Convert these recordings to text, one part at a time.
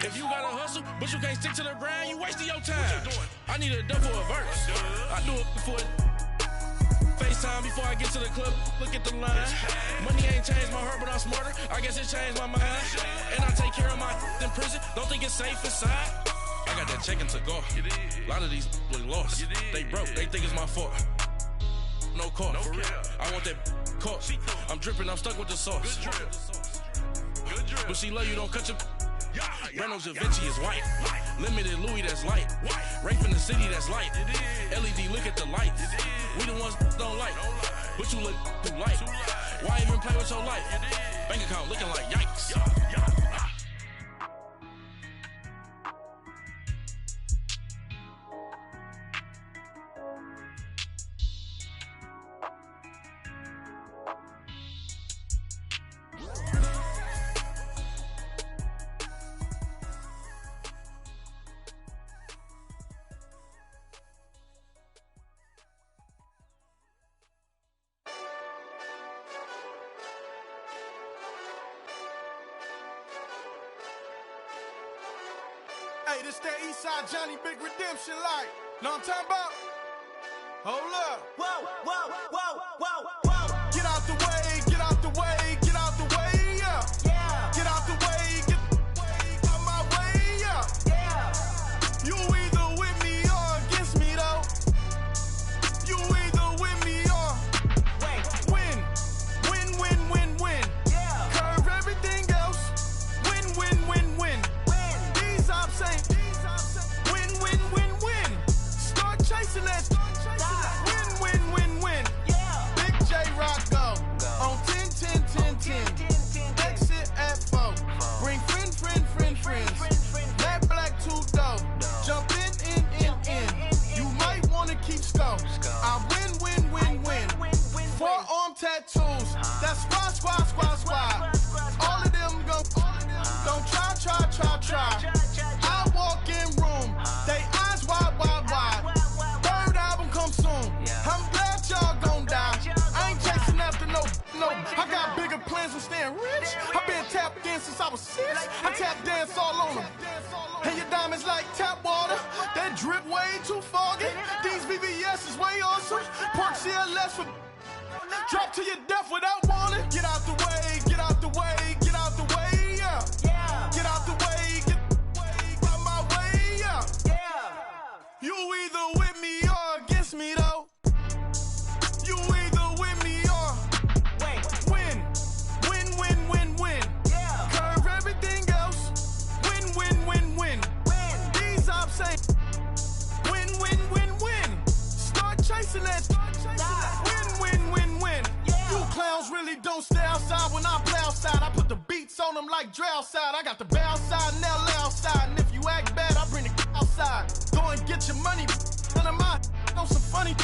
If you gotta hustle, but you can't stick to the grind, you wasting your time. I need a dub for a verse. I do it before FaceTime before I get to the club. Look at the line. Money ain't changed my heart, but I'm smarter. I guess it changed my mind. And I take care of my in prison. Don't think it's safe inside. I got that checking to go. A lot of these look lost. They broke. They think it's my fault. No call, for real. I want that caught. I'm dripping, I'm stuck with the sauce. But she love you, don't cut your. Reynolds Da Vinci is white. Limited Louis, that's light. Rape in the city, that's light. LED, look at the lights. We the ones don't like. But you look too light. Why even play with your life? Bank account looking like yikes. Hey, this that Eastside Johnny Big Redemption like. Know what I'm talking about? Hold up. Whoa, whoa, whoa, whoa, whoa. Get out the way, get out the way, get out the way, yeah. Yeah. Get out the way, get out my way, yeah. Yeah. You either with me or against me, though. You either with me or win. Win, win, win, win. Yeah. Curve everything else. Win, win, win, win. These I'm saying. Win, win, win, win. Start chasing that. Win, win, win, win. Yeah. Big J Rock go. On 10, 10, 10, 10. Exit at 4. Bring friends. That black two-door. Jump in. You might want to keep score. I win, win, win, win. Forearm tattoos. That's squad. All of them go. Don't try. I walk in room. They eyes wide. Third album come soon. I'm glad y'all gon' die. I ain't chasing after no. I got bigger plans than staying rich. I been tapped in since I was 6. I tap dance all on them. And your diamonds like tap water. That drip way too foggy. These VVS is way awesome. Park CLS for drop to your death without warning. Get out the way, get out the way, get out the way, yeah. Yeah. Get out the way, get out my way, yeah. Yeah. You either with me or against me, though. You either with me or win. Win, win, win, win. Yeah. Curve everything else. Win, win, win, win. These I'm saying. Win, win, win, win. Start chasing that. Win, win, win, win. Yeah. You clowns really don't stay outside when I play outside. I put the beats on them like Dre outside. I got the bow side and LA outside. And if you act bad, I bring the outside. Go and get your money. None of my know some funny.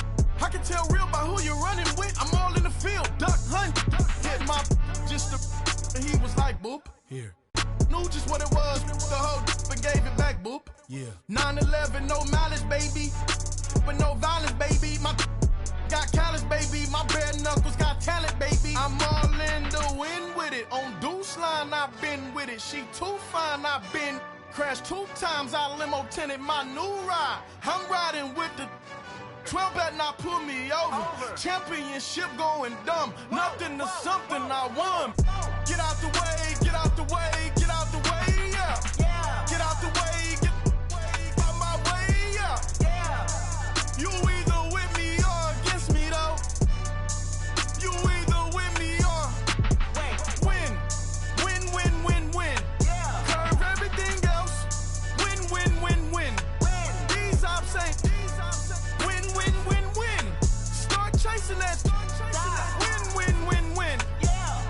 I can tell real by who you're running with. I'm all in the field. Duck hunt. Hit my just the and he was like, boop. Here. Knew just what it was. The whole but gave it back, boop. Yeah. 9/11, no malice, baby. But no violence, baby. My got callous, baby. My bare knuckles got talent, baby. I'm all in the wind with it. On Deuce line, I've been with it. She too fine, I've been crashed 2 times. I limo tinted my new ride. I'm riding with the 12 better not pull me over. Championship going dumb. Nothing to something I won. Get out the way, get out the way, get out the way, yeah. Yeah. Get out the way, get out my way, yeah. Yeah. You either with me or against me, though. You either with me or win. Win, win, win, win. Yeah. Curve everything else. Win, win, win, win. These I'm saying. Win, win, win, win. Start chasing that. Win, win, win, win. Yeah.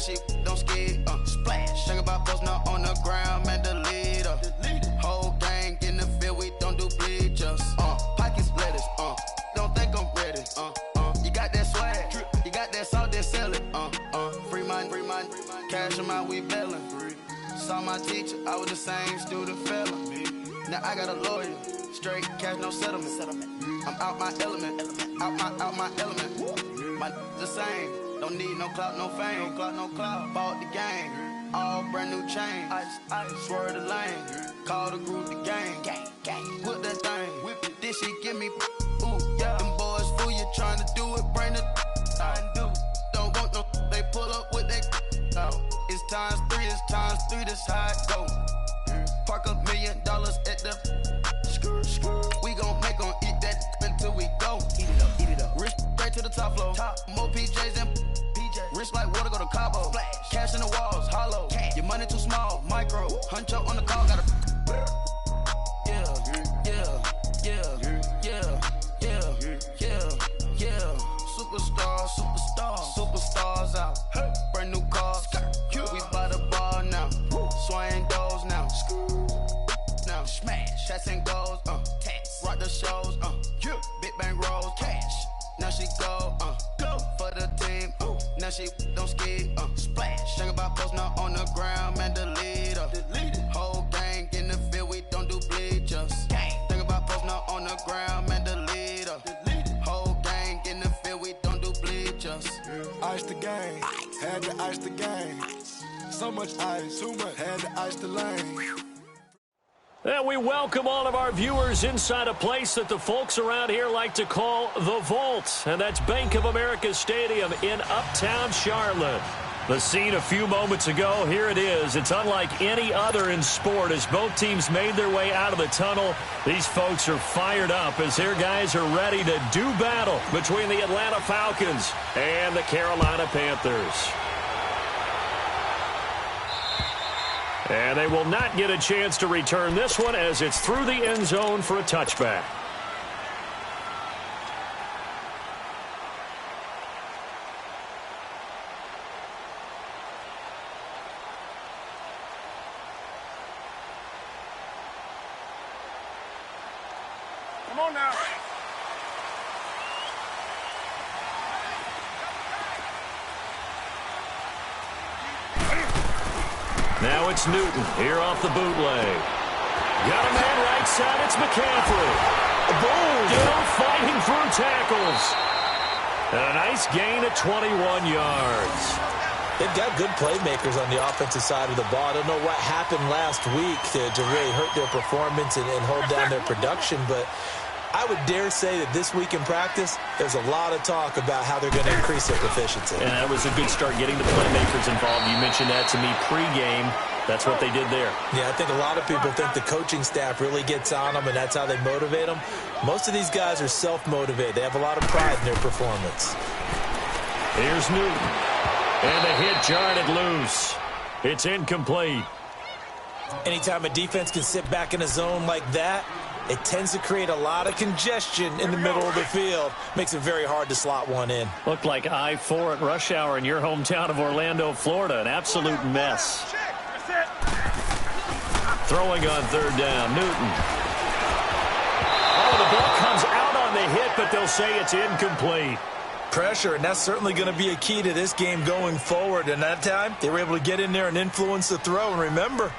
she don't skid, splash. Think about posting up on the ground, man, delete her. Whole gang in the field, we don't do bleachers. Pocket splitters, don't think I'm ready. You got that swag, you got that salt, then sell it. Free mind, cash them out, we bailin'. Saw my teacher, I was the same student fella. Now I got a lawyer, straight cash, no settlement. I'm out my element, out my element. My the same, don't need no clout, no fame. No clout, bought the game, all brand new chain. I swerve the lane, call the group the gang. Whip that thing, whip it, this shit give me ooh, yeah. Them boys fool you trying to do it, bring the don't want no, they pull up with that. It's times three, this how it go. Park $1 million at the we gon' make 'em eat that until we go. Eat it up. Rich straight to the top floor. More PJs and rich like water, go to Cabo. Splash. Cash in the walls, hollow. Cash. Your money too small, micro. Huncho on the call, gotta. Yeah. Superstars out. Brand new cars. We by the bar now. Swaying doors now. Now smash. Shots and goals. Rock the shows. Big bang rolls. Cash. Now she go for the team. Now she don't skid. Splash. Think about posting up on the ground, man, delete her. Whole gang in the field, we don't do bleachers. Think about posting up on the ground, man, delete her. Whole gang in the field, we don't do bleachers. Ice the game, had to ice the game. So much ice, too much, had to ice the lane. And we welcome all of our viewers inside a place that the folks around here like to call the Vault. And that's Bank of America Stadium in Uptown Charlotte. The scene a few moments ago, here it is. It's unlike any other in sport as both teams made their way out of the tunnel. These folks are fired up as their guys are ready to do battle between the Atlanta Falcons and the Carolina Panthers. And they will not get a chance to return this one as it's through the end zone for a touchback. Come on now. Now it's Newton here off the bootleg. Got a man right side. It's McCaffrey. Boom! Still fighting through tackles. And a nice gain of 21 yards. They've got good playmakers on the offensive side of the ball. I don't know what happened last week to really hurt their performance and hold down their production, but I would dare say that this week in practice, there's a lot of talk about how they're going to increase their proficiency. And that was a good start getting the playmakers involved. You mentioned that to me pregame. That's what they did there. Yeah, I think a lot of people think the coaching staff really gets on them, and that's how they motivate them. Most of these guys are self-motivated. They have a lot of pride in their performance. Here's Newton. And a hit jarred loose. It's incomplete. Anytime a defense can sit back in a zone like that, it tends to create a lot of congestion in the middle of the field. Makes it very hard to slot one in. Looked like I-4 at rush hour in your hometown of Orlando, Florida. An absolute mess. Throwing on third down, Newton. Oh, the ball comes out on the hit, but they'll say it's incomplete. Pressure, and that's certainly going to be a key to this game going forward. And that time, they were able to get in there and influence the throw. And remember,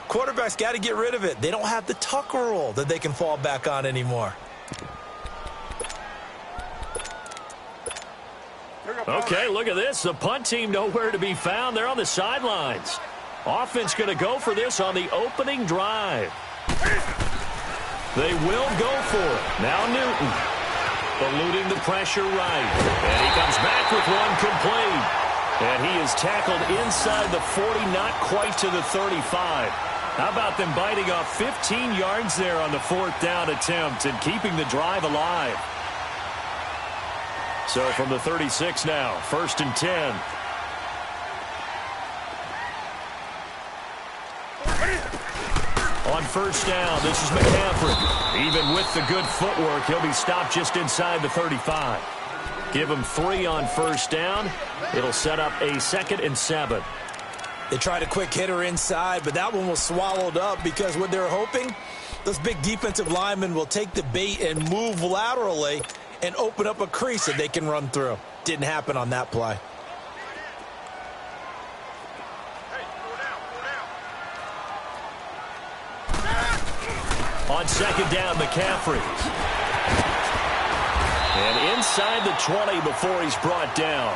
quarterbacks got to get rid of it. They don't have the tuck rule that they can fall back on anymore. Okay, look at this. The punt team nowhere to be found. They're on the sidelines. Offense going to go for this on the opening drive. They will go for it. Now Newton. Eluding the pressure right. And he comes back with one complete. And he is tackled inside the 40, not quite to the 35. How about them biting off 15 yards there on the fourth down attempt and keeping the drive alive? So from the 36 now, 1st and 10. On first down, this is McCaffrey. Even with the good footwork, he'll be stopped just inside the 35. Give them 3 on first down. It'll set up a 2nd and 7. They tried a quick hitter inside, but that one was swallowed up because what they're hoping, those big defensive linemen will take the bait and move laterally and open up a crease that they can run through. Didn't happen on that play. On 2nd down, McCaffrey. And inside the 20 before he's brought down.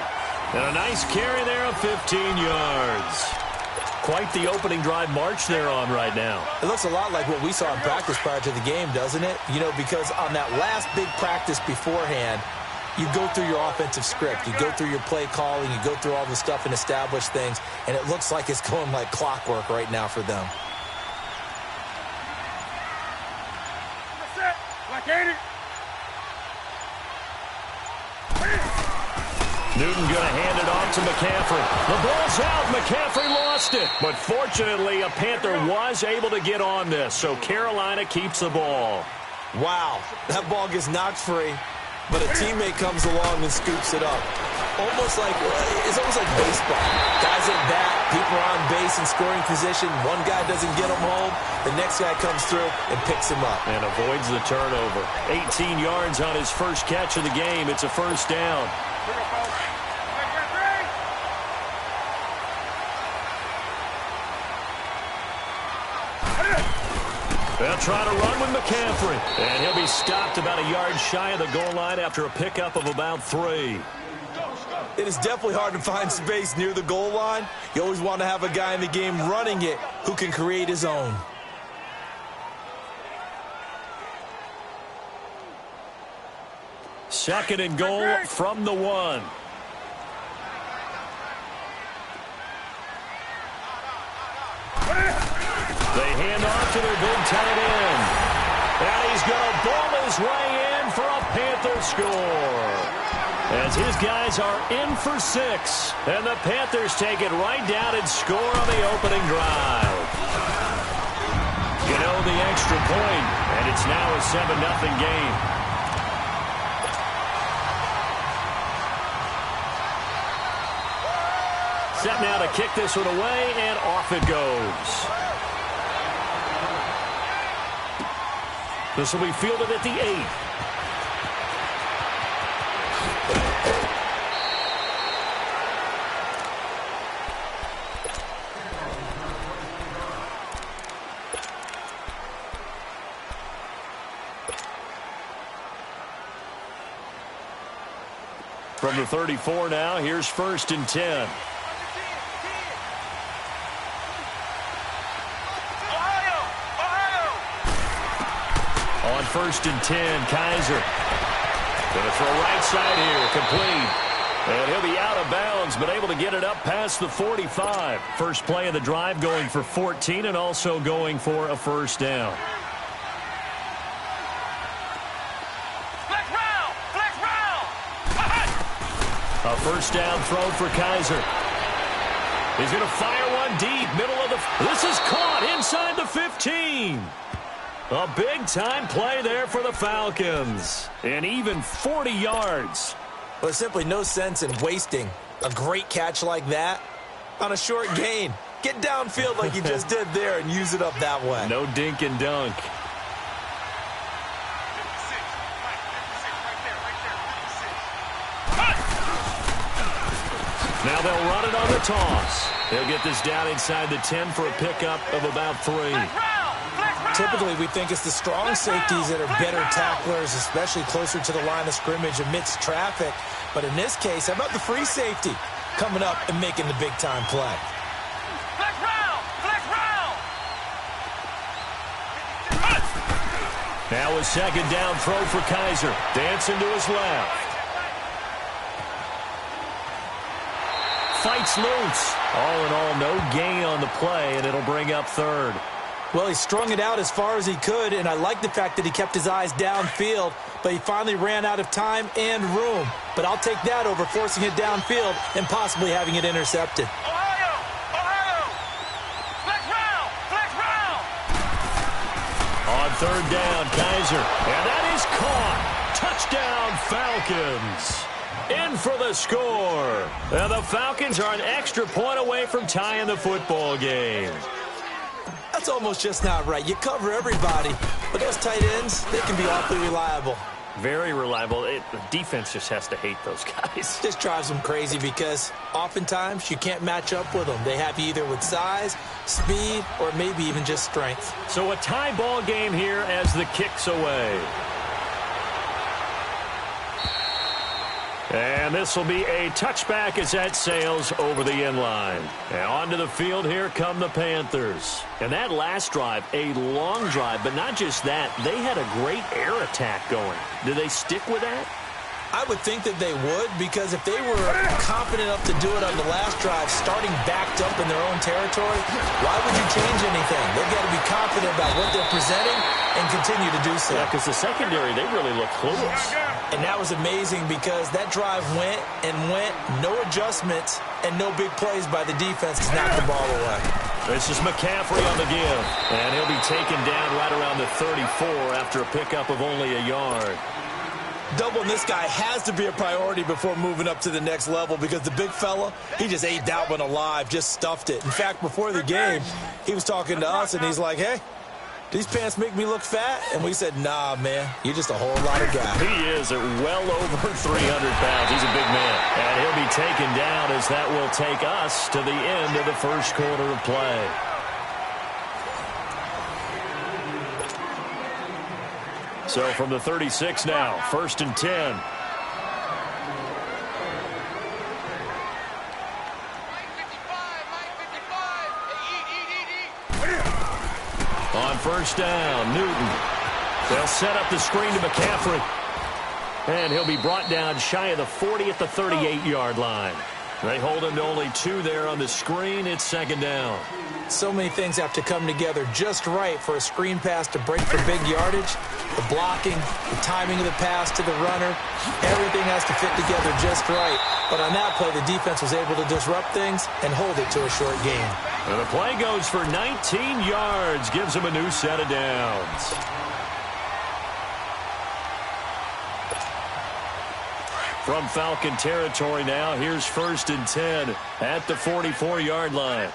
And a nice carry there of 15 yards. Quite the opening drive march they're on right now. It looks a lot like what we saw in practice prior to the game, doesn't it? You know, because on that last big practice beforehand, you go through your offensive script. You go through your play calling. You go through all the stuff and establish things. And it looks like it's going like clockwork right now for them. Newton going to hand it off to McCaffrey. The ball's out. McCaffrey lost it. But fortunately, a Panther was able to get on this, so Carolina keeps the ball. Wow, that ball gets knocked free, but a teammate comes along and scoops it up. It's almost like baseball. Guys at bat, people are on base in scoring position. One guy doesn't get him home. The next guy comes through and picks him up. And avoids the turnover. 18 yards on his first catch of the game. It's a first down. They'll try to run with McCaffrey. And he'll be stopped about a yard shy of the goal line after a pickup of about 3. It is definitely hard to find space near the goal line. You always want to have a guy in the game running it who can create his own. Second and goal from the 1. They hand off to their big tight end. And he's going to ball his way in for a Panther score. As his guys are in for 6. And the Panthers take it right down and score on the opening drive. You know, the extra point, and it's now a 7-0 game. Set now to kick this one away, and off it goes. This will be fielded at the 8. From the 34 now, here's 1st and 10. On 1st and 10, Kaiser. Going to throw right side here, complete. And he'll be out of bounds, but able to get it up past the 45. First play of the drive going for 14 and also going for a first down. A first down throw for Kaiser. He's going to fire one deep, middle of the... This is caught inside the 15. A big-time play there for the Falcons. And even 40 yards. Well, there's simply no sense in wasting a great catch like that on a short gain. Get downfield like you just did there and use it up that way. No dink and dunk. Now they'll run it on the toss. They'll get this down inside the 10 for a pickup of about 3. Typically, we think it's the strong safeties that are better tacklers, especially closer to the line of scrimmage amidst traffic. But in this case, how about the free safety coming up and making the big-time play? Now a second down throw for Kaiser. Dancing to his left. Fights loose. All in all, no gain on the play, and it'll bring up 3rd. Well, he strung it out as far as he could, and I like the fact that he kept his eyes downfield, but he finally ran out of time and room. But I'll take that over forcing it downfield and possibly having it intercepted. On 3rd down, Kaiser. And that is caught. Touchdown, Falcons. in for the score. And the Falcons are an extra point away from tying the football game. That's almost just not right. You cover everybody, but those tight ends, they can be awfully reliable. Very reliable. The defense just has to hate those guys. This drives them crazy because oftentimes you can't match up with them. They have you either with size, speed, or maybe even just strength. So a tie ball game here as the kick's away. And this will be a touchback as that sails over the end line. And onto the field, here come the Panthers. And that last drive, a long drive, but not just that. They had a great air attack going. Do they stick with that? I would think that they would, because if they were confident enough to do it on the last drive, starting backed up in their own territory, why would you change anything? They've got to be confident about what they're presenting and continue to do so. Yeah, because the secondary, they really look clueless. And that was amazing because that drive went and went, no adjustments, and no big plays by the defense to knock the ball away. This is McCaffrey on the give, and he'll be taken down right around the 34 after a pickup of only a yard. Doubling this guy has to be a priority before moving up to the next level because the big fella, he just ate that one alive, just stuffed it. In fact, before the game, he was talking to us, and he's like, hey, these pants make me look fat? And we said, nah, man, you're just a whole lot of guy. He is at well over 300 pounds. He's a big man. And he'll be taken down as that will take us to the end of the first quarter of play. So from the 36 now, 1st and 10. On first down, Newton. They'll set up the screen to McCaffrey. And he'll be brought down shy of the 40 at the 38-yard line. They hold him to only 2 there on the screen. It's 2nd down. So many things have to come together just right for a screen pass to break for big yardage. The blocking, the timing of the pass to the runner, everything has to fit together just right. But on that play, the defense was able to disrupt things and hold it to a short gain. And the play goes for 19 yards, gives him a new set of downs. From Falcon territory now, here's 1st and 10 at the 44-yard line.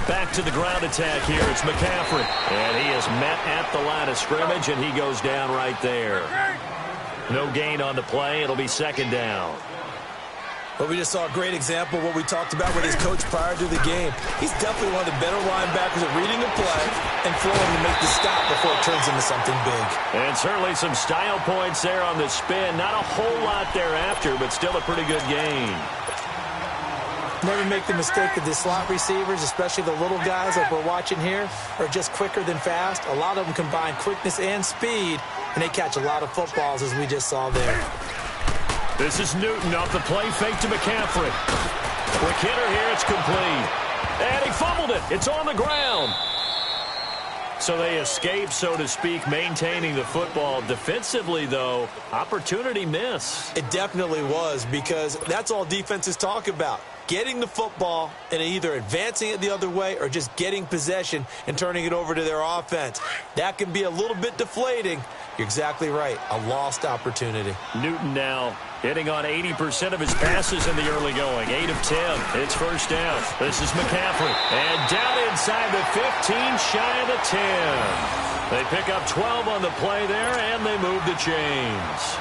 Back to the ground attack here. It's McCaffrey. And he is met at the line of scrimmage, and he goes down right there. No gain on the play. It'll be 2nd down. But we just saw a great example of what we talked about with his coach prior to the game. He's definitely one of the better linebackers at reading the play and flowing to make the stop before it turns into something big. And certainly some style points there on the spin. Not a whole lot thereafter, but still a pretty good gain. Never make the mistake that the slot receivers, especially the little guys like we're watching here, are just quicker than fast. A lot of them combine quickness and speed, and they catch a lot of footballs, as we just saw there. This is Newton off the play fake to McCaffrey. Quick hitter here, it's complete. And he fumbled it. It's on the ground. So they escape, so to speak, maintaining the football. Defensively, though, opportunity miss. It definitely was, because that's all defenses talk about. Getting the football and either advancing it the other way or just getting possession and turning it over to their offense. That can be a little bit deflating. You're exactly right. A lost opportunity. Newton now hitting on 80% of his passes in the early going. 8 of 10. It's 1st down. This is McCaffrey. And down inside the 15, shy of the 10. They pick up 12 on the play there, and they move the chains.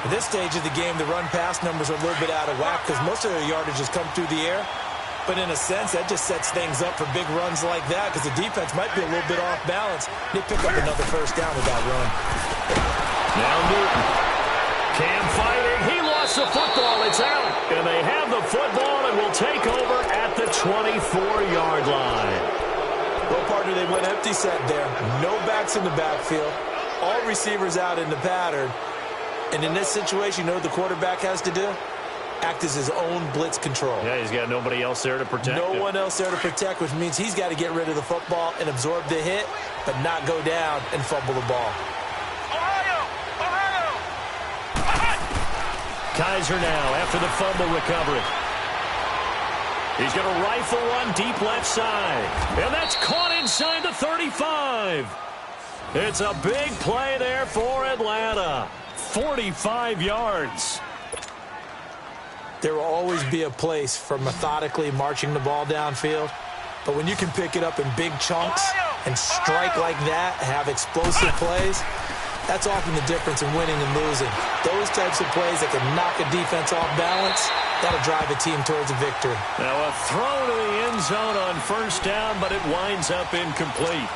At this stage of the game, the run-pass numbers are a little bit out of whack because most of their yardage has come through the air. But in a sense, that just sets things up for big runs like that because the defense might be a little bit off balance. They pick up another 1st down with that run. Now Newton. Cam fighting. He lost the football. It's out. And they have the football and will take over at the 24-yard line. Well, partner, they went empty set there. No backs in the backfield. All receivers out in the pattern. And in this situation, you know what the quarterback has to do? Act as his own blitz control. Yeah, he's got nobody else there to protect him. No one else there to protect, which means he's got to get rid of the football and absorb the hit, but not go down and fumble the ball. Kaiser now after the fumble recovery. He's going to rifle one deep left side. And that's caught inside the 35. It's a big play there for Atlanta. 45 yards. There will always be a place for methodically marching the ball downfield. But when you can pick it up in big chunks and strike like that, have explosive plays, that's often the difference in winning and losing. Those types of plays that can knock a defense off balance, that'll drive a team towards a victory. Now a throw to the end zone on first down, but it winds up incomplete.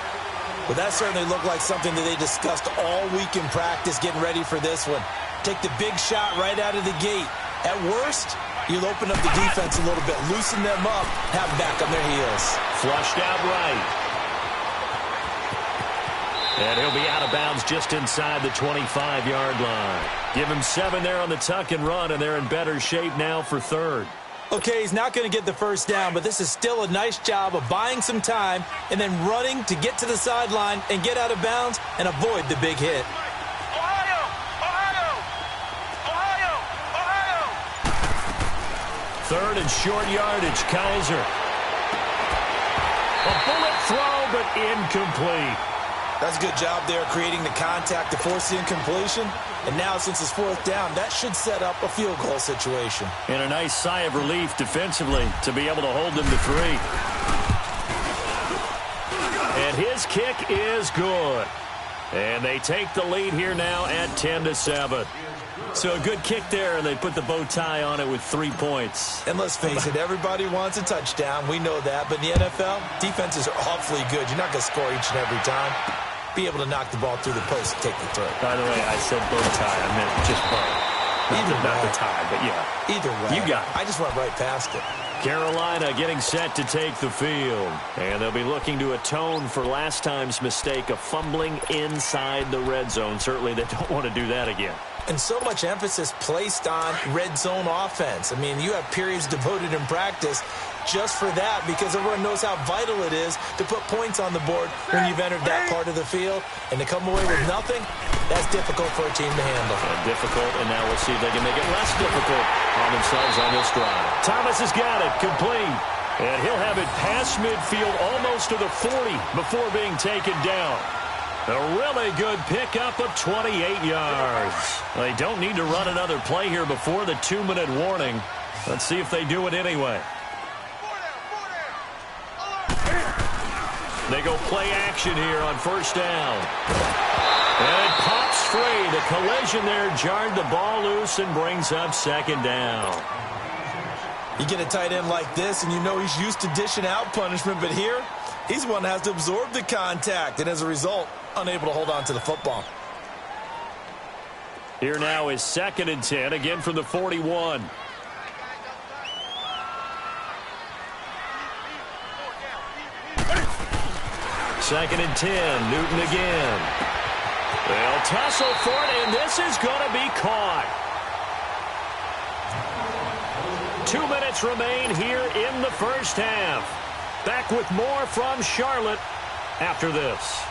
Well, that certainly looked like something that they discussed all week in practice getting ready for this one. Take the big shot right out of the gate. At worst, you'll open up the defense a little bit, loosen them up, have them back on their heels. Flushed out right. And he'll be out of bounds just inside the 25-yard line. Give him 7 there on the tuck and run, and they're in better shape now for third. Okay, he's not going to get the first down, but this is still a nice job of buying some time and then running to get to the sideline and get out of bounds and avoid the big hit. Ohio! Ohio! Ohio! Ohio! Third and short yardage, Kaiser. A bullet throw, but incomplete. That's a good job there creating the contact to force the incompletion. And now, since it's fourth down, that should set up a field goal situation. And a nice sigh of relief defensively to be able to hold them to 3. And his kick is good. And they take the lead here now at 10-7. So a good kick there, and they put the bow tie on it with 3 points. And let's face it, everybody wants a touchdown. We know that. But in the NFL, defenses are awfully good. You're not going to score each and every time. Be able to knock the ball through the post and take the throw. By the way, I said bow tie. I meant just bow. Not the tie, but yeah. Either way. You got it. I just went right past it. Carolina getting set to take the field. And they'll be looking to atone for last time's mistake of fumbling inside the red zone. Certainly they don't want to do that again. And so much emphasis placed on red zone offense. I mean, you have periods devoted in practice just for that because everyone knows how vital it is to put points on the board when you've entered that part of the field. And to come away with nothing, that's difficult for a team to handle. Difficult, and now we'll see if they can make it less difficult on themselves on this drive. Thomas has got it, complete. And he'll have it past midfield almost to the 40 before being taken down. A really good pickup of 28 yards. They don't need to run another play here before the 2-minute warning. Let's see if they do it anyway. They go play action here on first down. And it pops free. The collision there jarred the ball loose and brings up second down. You get a tight end like this, and you know he's used to dishing out punishment, but here, he's one that has to absorb the contact, and as a result, unable to hold on to the football. Here now is 2nd and 10, again from the 41. Second and 10, Newton again. They'll tussle for it, and this is going to be caught. 2 minutes remain here in the first half. Back with more from Charlotte after this.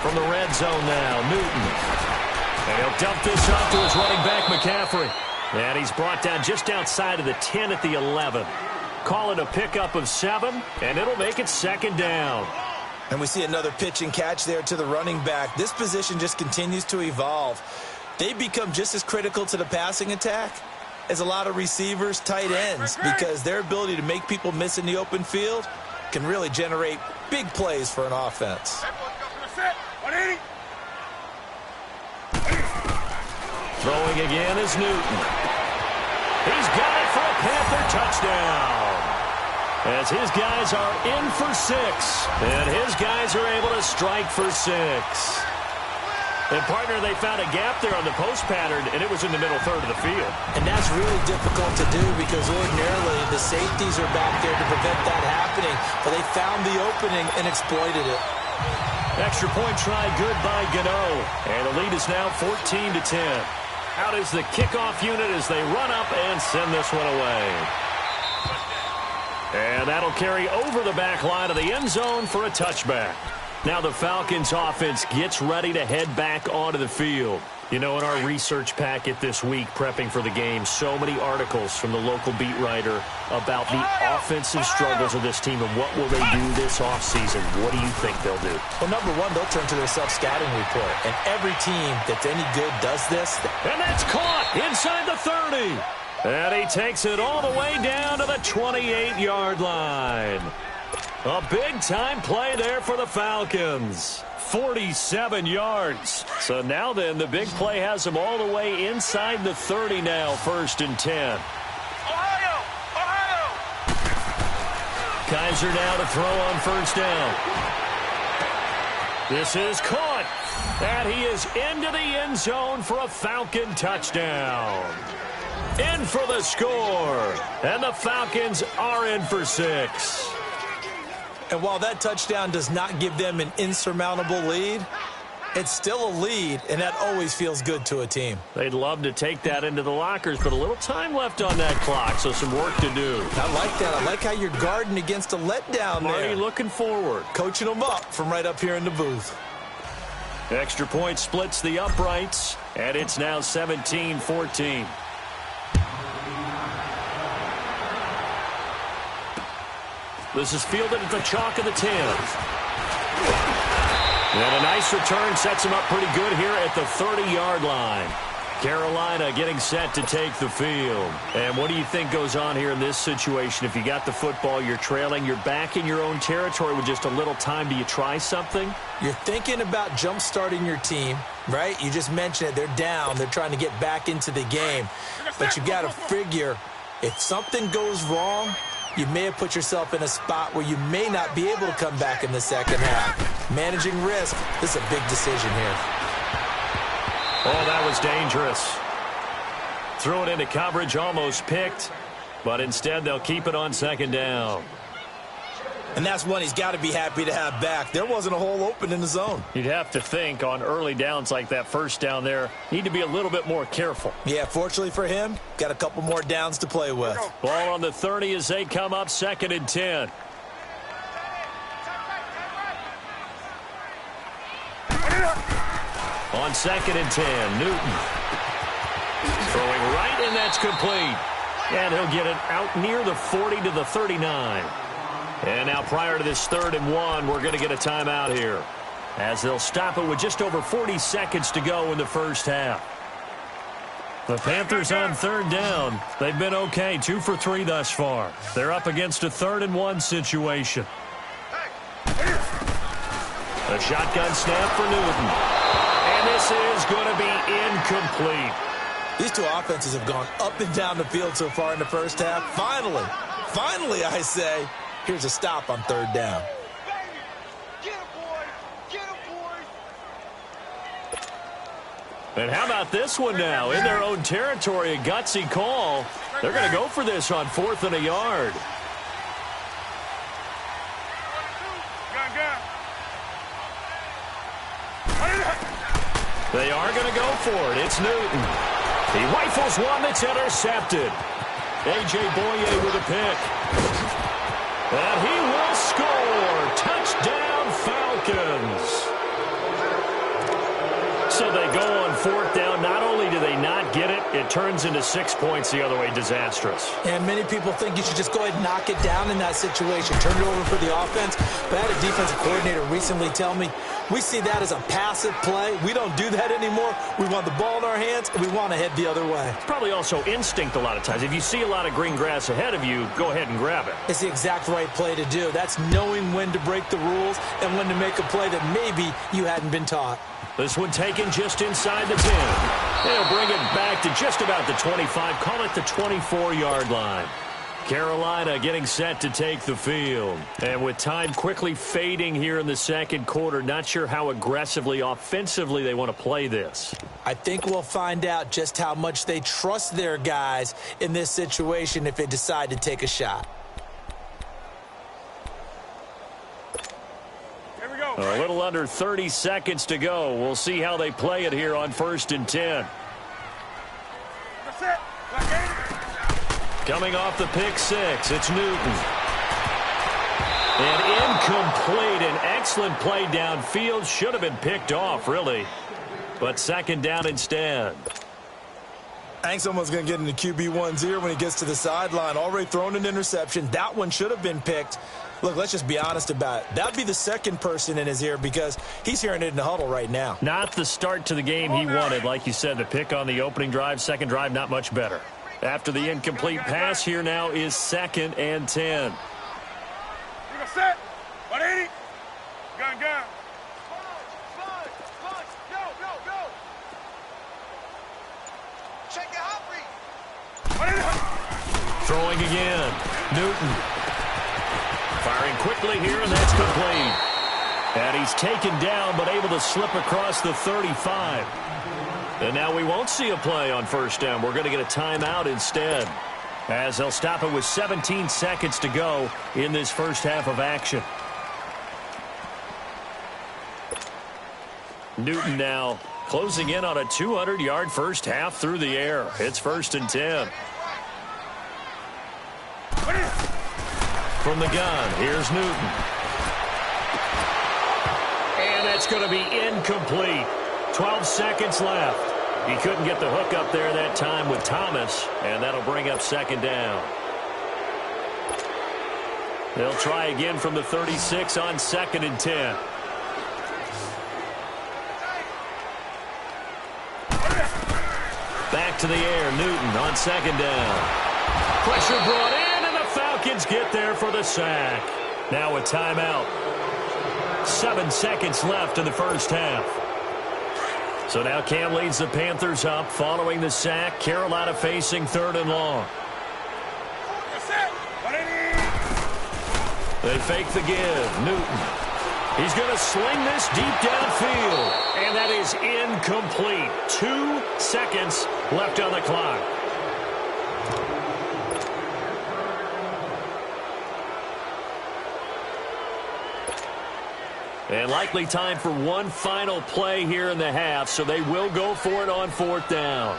From the red zone now, Newton. And he'll dump this off to his running back, McCaffrey. And he's brought down just outside of the 10 at the 11. Call it a pickup of 7, and it'll make it second down. And we see another pitch and catch there to the running back. This position just continues to evolve. They become just as critical to the passing attack as a lot of receivers, tight ends, because their ability to make people miss in the open field can really generate big plays for an offense. Throwing again is Newton. He's got it for a Panther touchdown. As his guys are in for 6. And his guys are able to strike for 6. And, partner, they found a gap there on the post pattern, and it was in the middle third of the field. And that's really difficult to do because ordinarily the safeties are back there to prevent that happening. But they found the opening and exploited it. Extra point try good by Gano. And the lead is now 14-10. Out is the kickoff unit as they run up and send this one away. And that'll carry over the back line of the end zone for a touchback. Now the Falcons offense gets ready to head back onto the field. You know, in our research packet this week, prepping for the game, so many articles from the local beat writer about the offensive struggles of this team and what will they do this offseason. What do you think they'll do? Well, number one, they'll turn to their self-scouting report. And every team that's any good does this. And that's caught inside the 30. And he takes it all the way down to the 28-yard line. A big-time play there for the Falcons. 47 yards. So now then, the big play has them all the way inside the 30 now, 1st and 10. Ohio! Kaiser now to throw on 1st down. This is caught. And he is into the end zone for a Falcon touchdown. In for the score. And the Falcons are in for 6. And while that touchdown does not give them an insurmountable lead, it's still a lead, and that always feels good to a team. They'd love to take that into the lockers, but a little time left on that clock, so some work to do. I like that. I like how you're guarding against a letdown there. Marty looking forward. Coaching them up from right up here in the booth. Extra point splits the uprights, and it's now 17-14. This is fielded at the chalk of the 10. And a nice return sets him up pretty good here at the 30-yard line. Carolina getting set to take the field. And what do you think goes on here in this situation? If you got the football, you're trailing, you're back in your own territory with just a little time. Do you try something? You're thinking about jump-starting your team, right? You just mentioned it. They're down. They're trying to get back into the game. But you got to figure if something goes wrong, you may have put yourself in a spot where you may not be able to come back in the second half. Managing risk, this is a big decision here. Oh, that was dangerous. Threw it into coverage, almost picked, but instead they'll keep it on 2nd down. And that's one he's got to be happy to have back. There wasn't a hole open in the zone. You'd have to think on early downs like that 1st down there, need to be a little bit more careful. Yeah, fortunately for him, got a couple more downs to play with. Ball on the 30 as they come up 2nd and 10. On 2nd and 10, Newton. Throwing right, and that's complete. And he'll get it out near the 40 to the 39. And now prior to this 3rd and 1, we're going to get a timeout here, as they'll stop it with just over 40 seconds to go in the 1st half. The Panthers on 3rd down. They've been okay, 2 for 3 thus far. They're up against a 3rd and 1 situation. A shotgun snap for Newton. And this is going to be incomplete. These two offenses have gone up and down the field so far in the 1st half. Finally, I say, here's a stop on 3rd down. And how about this one now? In their own territory, a gutsy call. They're going to go for this on 4th and a yard. They are going to go for it. It's Newton. He rifles one that's intercepted. A.J. Boye with a pick. And he will score. Touchdown, Falcons. So they go on 4th down. Not only do they not get it, it turns into 6 points the other way. Disastrous. And many people think you should just go ahead and knock it down in that situation. Turn it over for the offense. But I had a defensive coordinator recently tell me, we see that as a passive play. We don't do that anymore. We want the ball in our hands, and we want to head the other way. It's probably also instinct a lot of times. If you see a lot of green grass ahead of you, go ahead and grab it. It's the exact right play to do. That's knowing when to break the rules and when to make a play that maybe you hadn't been taught. This one taken just inside the 10. They'll bring it back to just about the 25. Call it the 24-yard line. Carolina getting set to take the field. And with time quickly fading here in the 2nd quarter, not sure how aggressively, offensively they want to play this. I think we'll find out just how much they trust their guys in this situation if they decide to take a shot. A little under 30 seconds to go. We'll see how they play it here on 1st and 10. Coming off the pick 6, it's Newton. And incomplete. An excellent play downfield. Should have been picked off, really. But second down instead. I think someone's going to get into QB1's ear when he gets to the sideline. Already thrown an interception. That one should have been picked. Look, let's just be honest about it. That would be the second person in his ear because he's hearing it in the huddle right now. Not the start to the game he wanted. Like you said, the pick on the opening drive, second drive, not much better. After the incomplete pass, here now is 2nd and 10. Set. 180. Gun. Go. Check your hot read. Throwing again. Newton. Firing quickly here, and that's complete. And he's taken down, but able to slip across the 35. And now we won't see a play on first down. We're going to get a timeout instead, as they'll stop it with 17 seconds to go in this first half of action. Newton now closing in on a 200-yard first half through the air. It's 1st and 10. From the gun, here's Newton. And that's going to be incomplete. 12 seconds left. He couldn't get the hook up there that time with Thomas, and that'll bring up second down. They'll try again from the 36 on 2nd and 10. Back to the air, Newton on 2nd down. Pressure brought in. Falcons get there for the sack. Now a timeout. 7 seconds left in the first half. So now Cam leads the Panthers up following the sack. Carolina facing 3rd and long. They fake the give. Newton. He's going to sling this deep downfield. And that is incomplete. 2 seconds left on the clock. And likely time for one final play here in the half, so they will go for it on 4th down.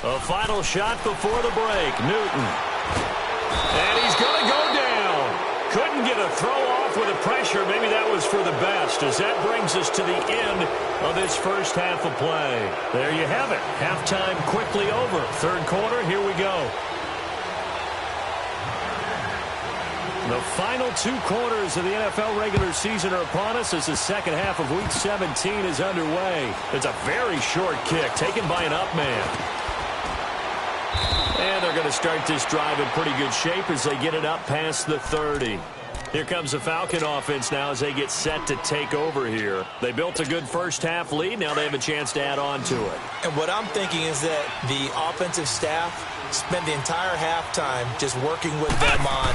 A final shot before the break. Newton. And he's going to go down. Couldn't get a throw off with the pressure. Maybe that was for the best, as that brings us to the end of this first half of play. There you have it. Halftime quickly over. 3rd quarter, here we go. The final 2 quarters of the NFL regular season are upon us as the second half of Week 17 is underway. It's a very short kick taken by an up man. And they're going to start this drive in pretty good shape as they get it up past the 30. Here comes the Falcon offense now as they get set to take over here. They built a good first half lead. Now they have a chance to add on to it. And what I'm thinking is that the offensive staff spent the entire halftime just working with them on,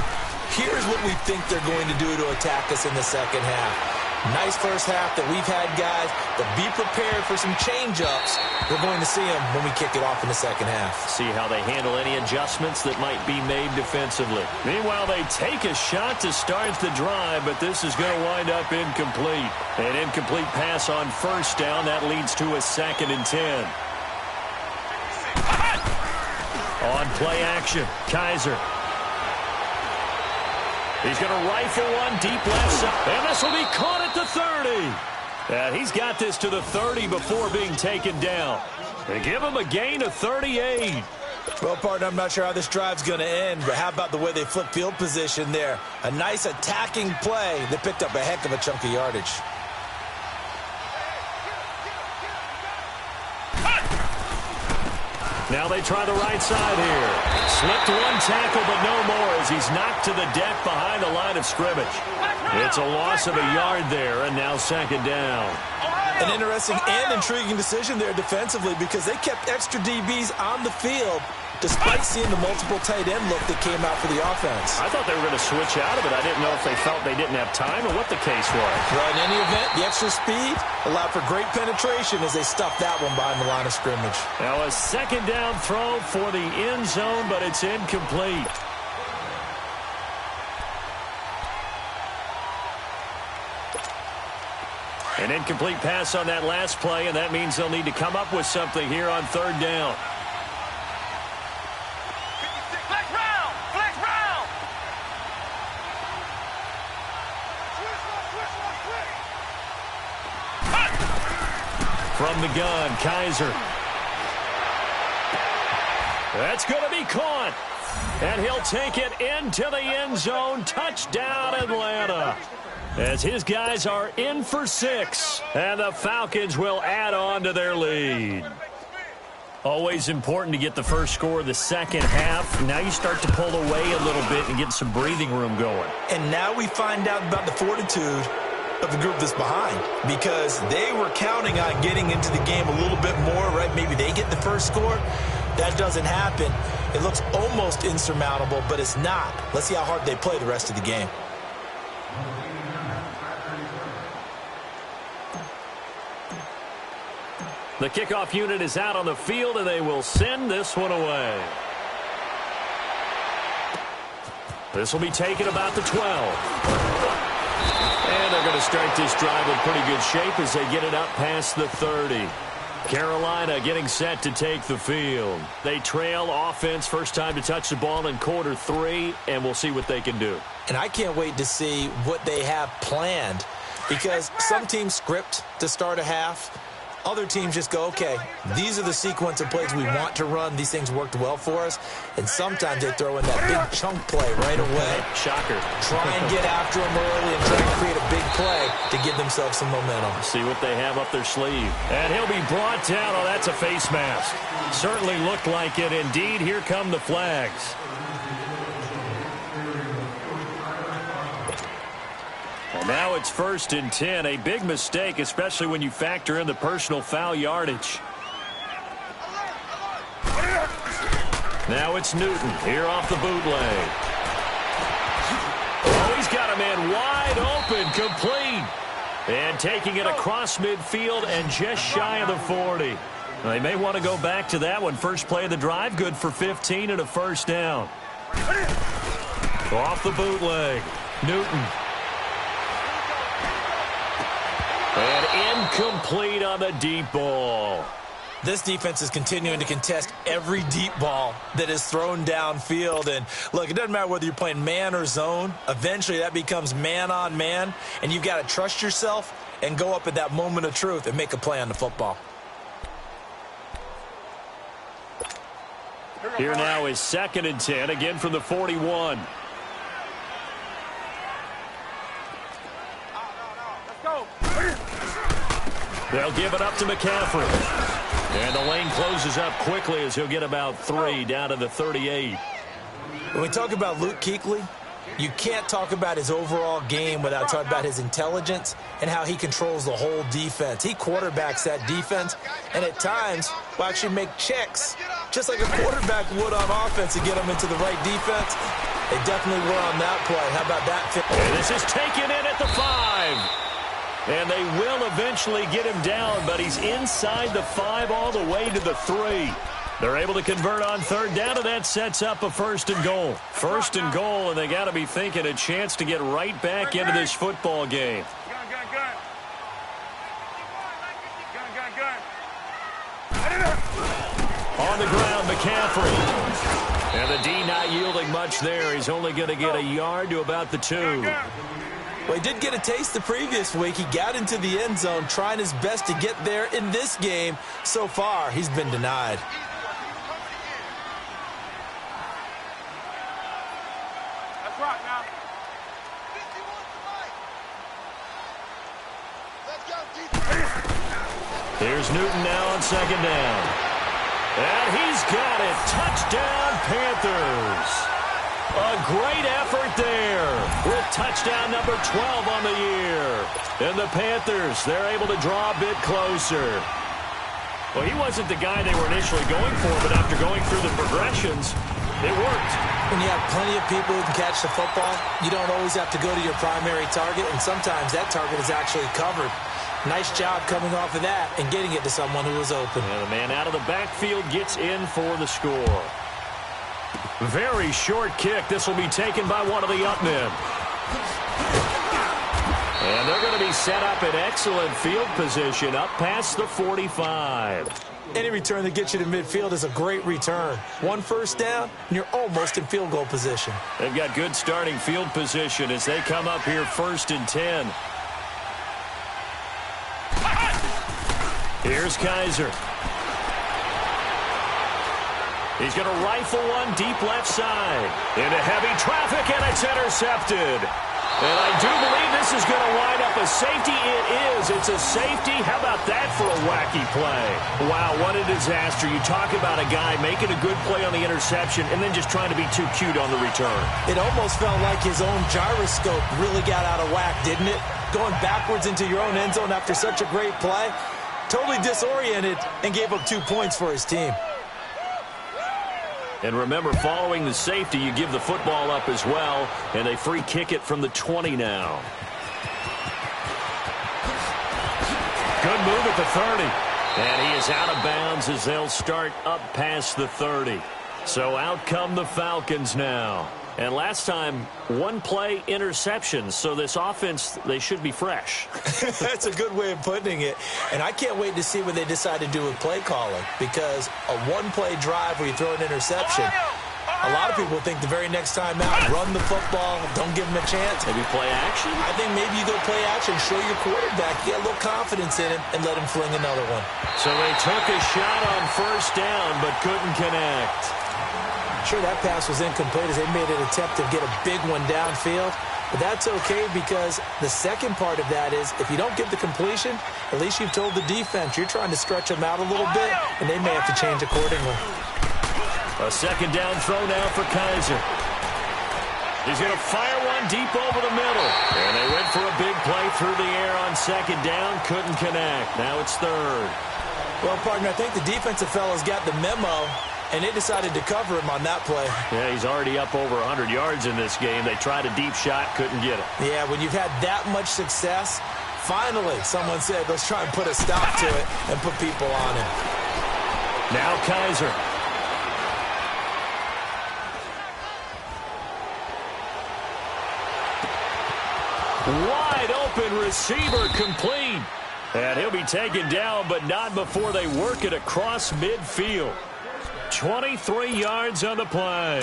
here's what we think they're going to do to attack us in the second half. Nice first half that we've had, guys, but be prepared for some change-ups. We're going to see them when we kick it off in the second half. See how they handle any adjustments that might be made defensively. Meanwhile, they take a shot to start the drive, but this is going to wind up incomplete. An incomplete pass on first down. That leads to a 2nd and 10. On play action, Kaiser. He's going to rifle one deep left side. And this will be caught at the 30. And he's got this to the 30 before being taken down. They give him a gain of 38. Well, partner, I'm not sure how this drive's going to end, but how about the way they flip field position there? A nice attacking play that picked up a heck of a chunk of yardage. Now they try the right side here. Slipped one tackle, but no more as he's knocked to the deck behind the line of scrimmage. It's a loss of a yard there, and now 2nd down. An interesting and intriguing decision there defensively because they kept extra DBs on the field despite seeing the multiple tight end look that came out for the offense. I thought they were going to switch out of it. I didn't know if they felt they didn't have time or what the case was. Well, in any event, the extra speed allowed for great penetration as they stuffed that one behind the line of scrimmage. Now a 2nd down throw for the end zone, but it's incomplete. An incomplete pass on that last play, and that means they'll need to come up with something here on third down. Flex round! Flex round! From the gun, Kaiser. That's going to be caught. And he'll take it into the end zone. Touchdown, Atlanta. As his guys are in for 6. And the Falcons will add on to their lead. Always important to get the first score of the second half. Now you start to pull away a little bit and get some breathing room going. And now we find out about the fortitude of the group that's behind, because they were counting on getting into the game a little bit more, right? Maybe they get the first score. That doesn't happen. It looks almost insurmountable, but it's not. Let's see how hard they play the rest of the game. The kickoff unit is out on the field, and they will send this one away. This will be taken about the 12. And they're going to start this drive in pretty good shape as they get it up past the 30. Carolina getting set to take the field. They trail offense, first time to touch the ball in quarter 3, and we'll see what they can do. And I can't wait to see what they have planned, because some teams script to start a half. Other teams just go, okay, these are the sequence of plays we want to run. These things worked well for us. And sometimes they throw in that big chunk play right away. Shocker. Try and get after them early and try and create a big play to give themselves some momentum. See what they have up their sleeve. And he'll be brought down. Oh, that's a face mask. Certainly looked like it. Indeed, here come the flags. And now it's 1st and 10. A big mistake, especially when you factor in the personal foul yardage. Now it's Newton here off the bootleg. Oh, he's got a man wide open, complete. And taking it across midfield and just shy of the 40. They may want to go back to that one. First play of the drive, good for 15 and a first down. Off the bootleg, Newton. And incomplete on the deep ball. This defense is continuing to contest every deep ball that is thrown downfield. And, look, it doesn't matter whether you're playing man or zone. Eventually that becomes man on man, and you've got to trust yourself and go up at that moment of truth and make a play on the football. Here now is 2nd and 10, again from the 41. They'll give it up to McCaffrey. And the lane closes up quickly as he'll get about 3 down to the 38. When we talk about Luke Kuechly, you can't talk about his overall game without talking about his intelligence and how he controls the whole defense. He quarterbacks that defense, and at times will actually make checks, just like a quarterback would on offense to get them into the right defense. They definitely were on that play. How about that fit? And this is taken in at the 5. And they will eventually get him down, but he's inside the 5 all the way to the 3. They're able to convert on 3rd down, and that sets up a 1st and goal. 1st and goal, and they got to be thinking a chance to get right back into this football game. On the ground, McCaffrey. And the D not yielding much there. He's only going to get a yard to about the 2. Well, he did get a taste the previous week. He got into the end zone, trying his best to get there in this game. So far, he's been denied. Let's rock now. Here's Newton now on 2nd down. And he's got it. Touchdown, Panthers. A great effort there with touchdown number 12 on the year. And the Panthers, they're able to draw a bit closer. Well, he wasn't the guy they were initially going for, but after going through the progressions, it worked. When you have plenty of people who can catch the football, you don't always have to go to your primary target, and sometimes that target is actually covered. Nice job coming off of that and getting it to someone who was open. And the man out of the backfield gets in for the score. Very short kick. This will be taken by one of the up men. And they're going to be set up in excellent field position up past the 45. Any return that gets you to midfield is a great return. 1 first down, and you're almost in field goal position. They've got good starting field position as they come up here 1st and 10. Here's Kaiser. He's going to rifle one deep left side. Into heavy traffic, and it's intercepted. And I do believe this is going to wind up a safety. It is. It's a safety. How about that for a wacky play? Wow, what a disaster. You talk about a guy making a good play on the interception and then just trying to be too cute on the return. It almost felt like his own gyroscope really got out of whack, didn't it? Going backwards into your own end zone after such a great play. Totally disoriented and gave up 2 points for his team. And remember, following the safety, you give the football up as well, and they free kick it from the 20 now. Good move at the 30. And he is out of bounds as they'll start up past the 30. So out come the Falcons now. And last time, 1 play interceptions. So this offense, they should be fresh. That's a good way of putting it. And I can't wait to see what they decide to do with play calling. Because a 1-play drive where you throw an interception, a lot of people think the very next time out, run the football, don't give them a chance. Maybe play action? I think maybe you go play action, show your quarterback, get a little confidence in him, and let him fling another one. So they took a shot on 1st down, but couldn't connect. Sure, that pass was incomplete as they made an attempt to get a big one downfield. But that's okay because the second part of that is if you don't get the completion, at least you've told the defense you're trying to stretch them out a little bit, and they may have to change accordingly. A 2nd down throw now for Kaiser. He's going to fire one deep over the middle. And they went for a big play through the air on 2nd down. Couldn't connect. Now it's 3rd. Well, partner, I think the defensive fellas got the memo, and they decided to cover him on that play. Yeah, he's already up over 100 yards in this game. They tried a deep shot, couldn't get it. Yeah, when you've had that much success, finally someone said, let's try and put a stop to it and put people on him. Now Kaiser. Wide open receiver complete. And he'll be taken down, but not before they work it across midfield. 23 yards on the play.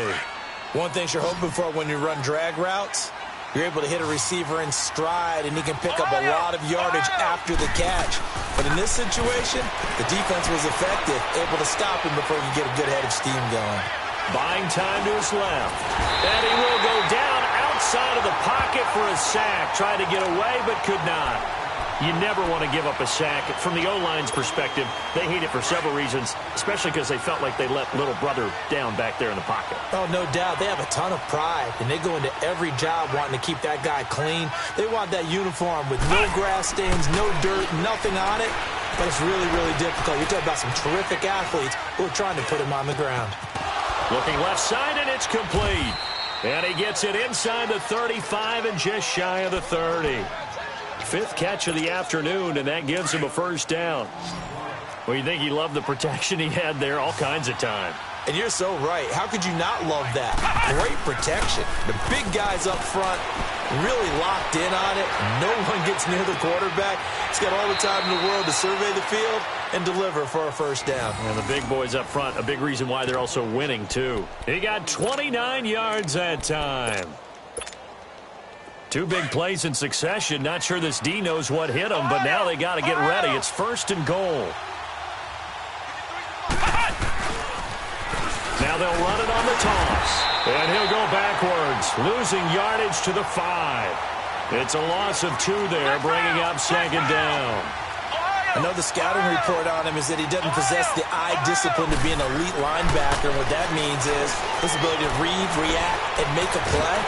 One thing you're hoping for when you run drag routes, you're able to hit a receiver in stride, and he can pick up a lot of yardage after the catch. But in this situation, the defense was effective, able to stop him before he could get a good head of steam going. Buying time to his left. And he will go down outside of the pocket for a sack. Tried to get away, but could not. You never want to give up a sack. From the O-line's perspective, they hate it for several reasons, especially because they felt like they let little brother down back there in the pocket. Oh, no doubt. They have a ton of pride, and they go into every job wanting to keep that guy clean. They want that uniform with no grass stains, no dirt, nothing on it. But it's really, really difficult. You're talking about some terrific athletes who are trying to put him on the ground. Looking left side, and it's complete. And he gets it inside the 35 and just shy of the 30. 5th catch of the afternoon, and that gives him a 1st down. Well, you think he loved the protection he had there all kinds of time. And you're so right. How could you not love that? Great protection. The big guys up front really locked in on it. No one gets near the quarterback. He's got all the time in the world to survey the field and deliver for a 1st down. And the big boys up front, a big reason why they're also winning, too. He got 29 yards that time. 2 big plays in succession. Not sure this D knows what hit him, but now they got to get ready. It's 1st and goal. Now they'll run it on the toss. And he'll go backwards, losing yardage to the 5. It's a loss of 2 there, bringing up 2nd down. I know the scouting report on him is that he doesn't possess the eye discipline to be an elite linebacker. And what that means is his ability to read, react, and make a play.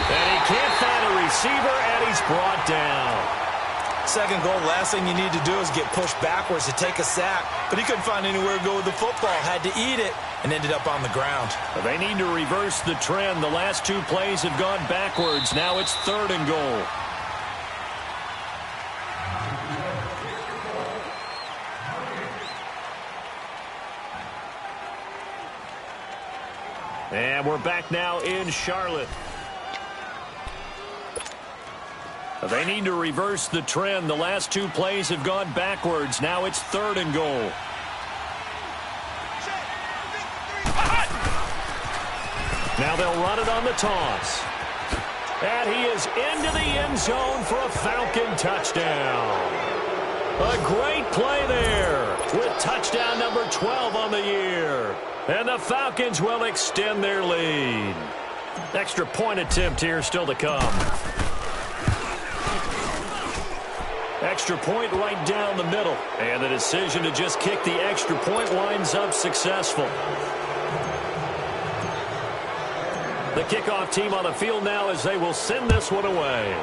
And he can't find a receiver, and he's brought down. 2nd goal, last thing you need to do is get pushed backwards to take a sack. But he couldn't find anywhere to go with the football, had to eat it, and ended up on the ground. They need to reverse the trend. The last 2 plays have gone backwards. Now it's 3rd and goal. And we're back now in Charlotte. They need to reverse the trend. The last 2 plays have gone backwards. Now it's 3rd and goal. Now they'll run it on the toss. And he is into the end zone for a Falcon touchdown. A great play there with touchdown number 12 on the year. And the Falcons will extend their lead. Extra point attempt here still to come. Extra point right down the middle. And the decision to just kick the extra point winds up successful. The kickoff team on the field now as they will send this one away.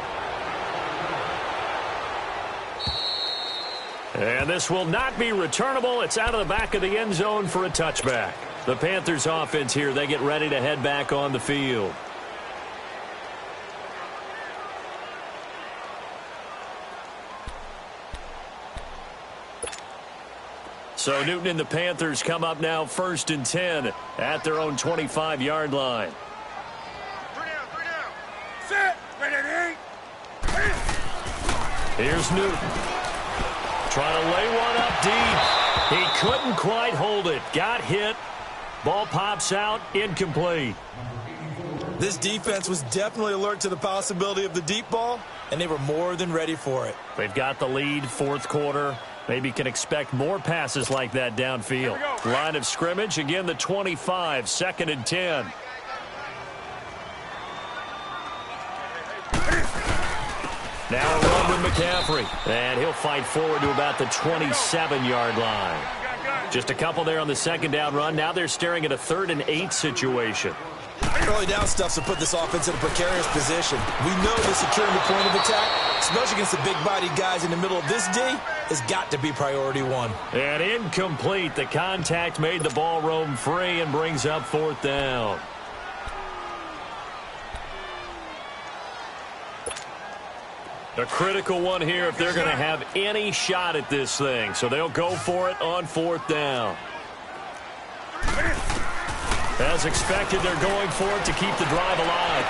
And this will not be returnable. It's out of the back of the end zone for a touchback. The Panthers offense here, they get ready to head back on the field. So Newton and the Panthers come up now 1st and 10 at their own 25-yard line. Here's Newton. Trying to lay one up deep. He couldn't quite hold it. Got hit. Ball pops out. Incomplete. This defense was definitely alert to the possibility of the deep ball, and they were more than ready for it. They've got the lead, 4th quarter. Maybe can expect more passes like that downfield. Line of scrimmage, again the 25, 2nd and 10. Now a run with McCaffrey. And he'll fight forward to about the 27-yard line. Just a couple there on the 2nd down run. Now they're staring at a 3rd and 8 situation. Early down stuff's to put this offense in a precarious position. We know that securing the point of attack, especially against the big-bodied guys in the middle of this D, has got to be priority 1. And incomplete. The contact made the ball roam free and brings up 4th down. A critical one here if they're going to have any shot at this thing. So they'll go for it on 4th down. As expected, they're going for it to keep the drive alive.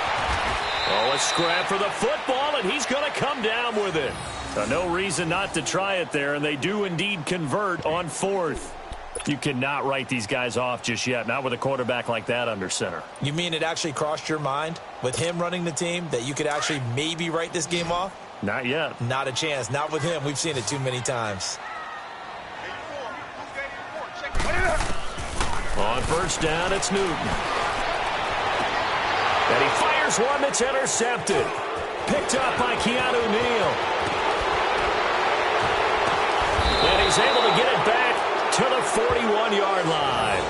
Oh, a scrap for the football, and he's going to come down with it. No reason not to try it there, and they do indeed convert on 4th. You cannot write these guys off just yet, not with a quarterback like that under center. You mean it actually crossed your mind, with him running the team, that you could actually maybe write this game off? Not yet. Not a chance. Not with him. We've seen it too many times. On 1st down, it's Newton. And he fires one that's intercepted. Picked up by Keanu Neal. And he's able to get it back to the 41-yard line.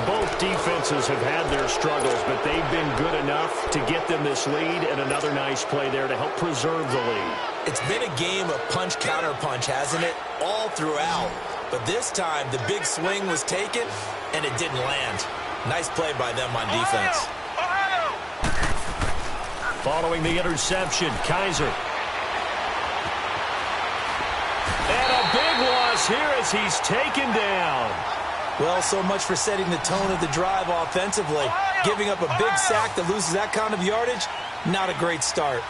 Both defenses have had their struggles, but they've been good enough to get them this lead, and another nice play there to help preserve the lead. It's been a game of punch-counter-punch, hasn't it? All throughout. But this time, the big swing was taken, and it didn't land. Nice play by them on defense. Following the interception, Kaiser. And a big loss here as he's taken down. Well, so much for setting the tone of the drive offensively. Giving up a big sack that loses that kind of yardage, not a great start.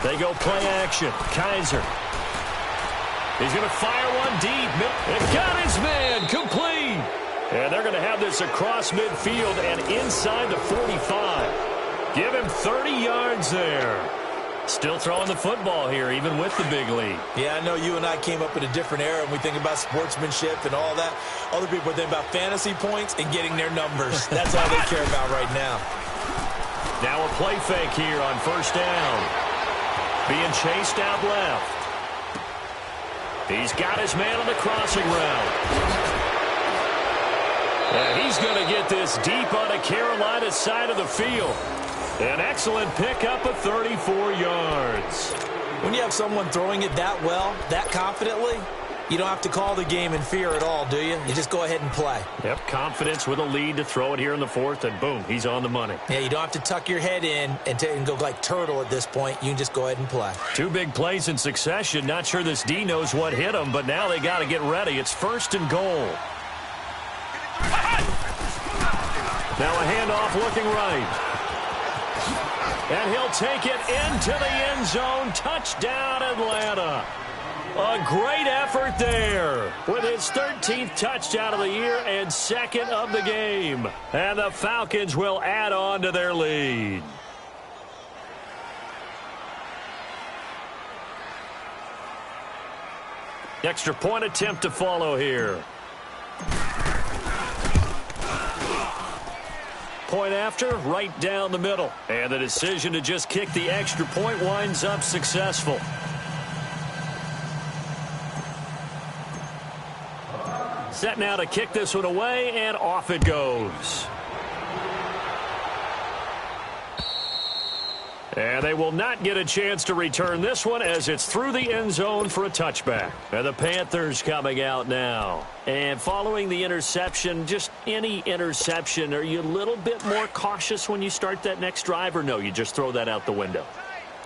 They go play action. Kaiser. He's going to fire one deep. And got his man complete. And they're going to have this across midfield and inside the 45. Give him 30 yards there. Still throwing the football here, even with the big lead. Yeah, I know you and I came up in a different era, and we think about sportsmanship and all that. Other people think about fantasy points and getting their numbers. That's all they care about right now. Now a play fake here on 1st down. Being chased out left. He's got his man on the crossing route. And he's going to get this deep on the Carolina side of the field. An excellent pickup of 34 yards. When you have someone throwing it that well, that confidently, you don't have to call the game in fear at all, do you? You just go ahead and play. Yep, confidence with a lead to throw it here in the 4th, and boom, he's on the money. Yeah, you don't have to tuck your head in and go like turtle at this point. You can just go ahead and play. 2 big plays in succession. Not sure this D knows what hit him, but now they got to get ready. It's 1st and goal. Now a handoff looking right. And he'll take it into the end zone. Touchdown, Atlanta. A great effort there with his 13th touchdown of the year and second of the game. And the Falcons will add on to their lead. Extra point attempt to follow here. Point after, right down the middle. And the decision to just kick the extra point winds up successful. Set now to kick this one away, and off it goes. And they will not get a chance to return this one as it's through the end zone for a touchback. And the Panthers coming out now. And following the interception, just any interception, are you a little bit more cautious when you start that next drive, or no, you just throw that out the window?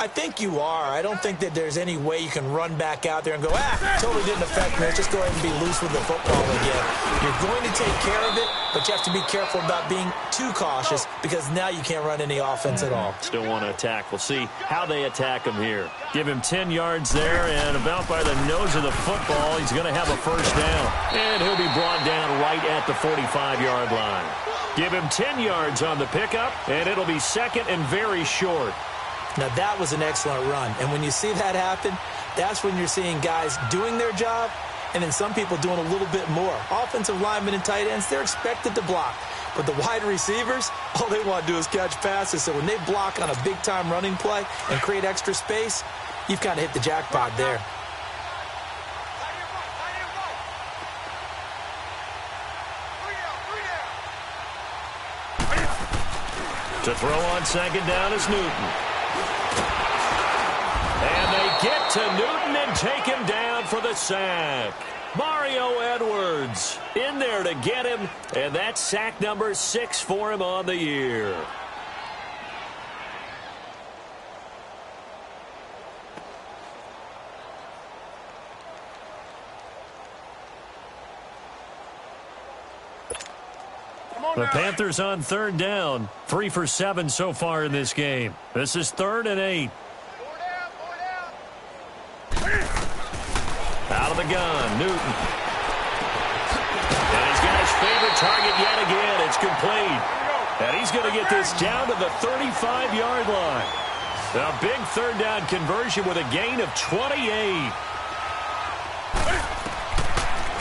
I think you are. I don't think that there's any way you can run back out there and go, totally didn't affect me. Let's just go ahead and be loose with the football again. You're going to take care of it, but you have to be careful about being too cautious because now you can't run any offense at all. Still want to attack. We'll see how they attack him here. Give him 10 yards there, and about by the nose of the football, he's going to have a first down. And he'll be brought down right at the 45-yard line. Give him 10 yards on the pickup, and it'll be second and very short. Now, that was an excellent run. And when you see that happen, that's when you're seeing guys doing their job and then some people doing a little bit more. Offensive linemen and tight ends, they're expected to block. But the wide receivers, all they want to do is catch passes. So when they block on a big-time running play and create extra space, you've kind of hit the jackpot there. To throw on second down is Newton. And they get to Newton and take him down for the sack. Mario Edwards in there to get him, and that's sack number 6 for him on the year. The Panthers on third down, 3 for 7 so far in this game. This is 3rd and 8. Out of the gun, Newton. And he's got his favorite target yet again. It's complete. And he's going to get this down to the 35-yard line. A big third down conversion with a gain of 28.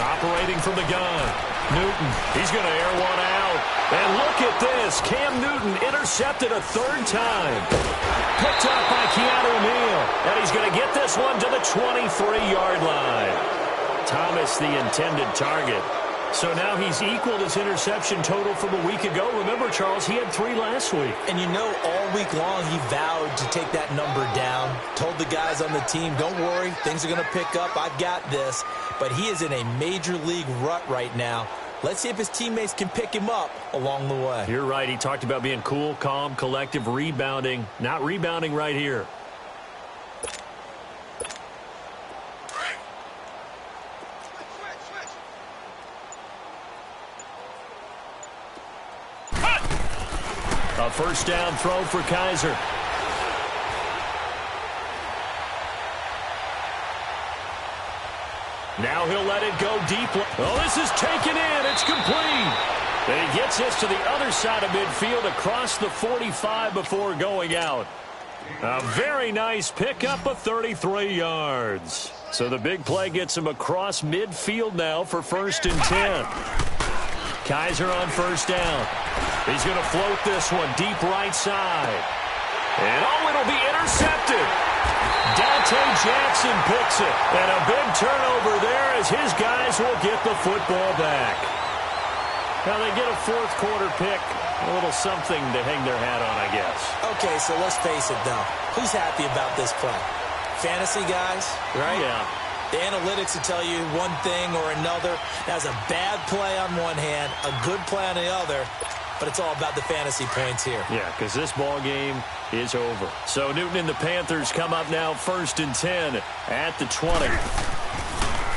Operating from the gun. Newton, he's going to air one out. And look at this. Cam Newton intercepted a 3rd time. Picked up by Keanu Neal. And he's going to get this one to the 23-yard line. Thomas, the intended target. So now he's equaled his interception total from a week ago. Remember, Charles, he had 3 last week. And you know, all week long he vowed to take that number down. Told the guys on the team, don't worry, things are going to pick up. I've got this. But he is in a major league rut right now. Let's see if his teammates can pick him up along the way. You're right. He talked about being cool, calm, collective, rebounding. Not rebounding right here. A first down throw for Kaiser. Now he'll let it go deep. Oh, this is taken in. It's complete. And he gets this to the other side of midfield across the 45 before going out. A very nice pickup of 33 yards. So the big play gets him across midfield now for 1st and 10. Kaiser on first down. He's going to float this one deep right side. And oh, it'll be intercepted. Dante Jackson picks it. And a big turnover there as his guys will get the football back. Now they get a 4th quarter pick. A little something to hang their hat on, I guess. Okay, so let's face it, though. Who's happy about this play? Fantasy guys, right? Yeah. The analytics will tell you one thing or another. That's a bad play on one hand, a good play on the other. But it's all about the fantasy points here. Yeah, because this ball game is over. So Newton and the Panthers come up now 1st and 10 at the 20.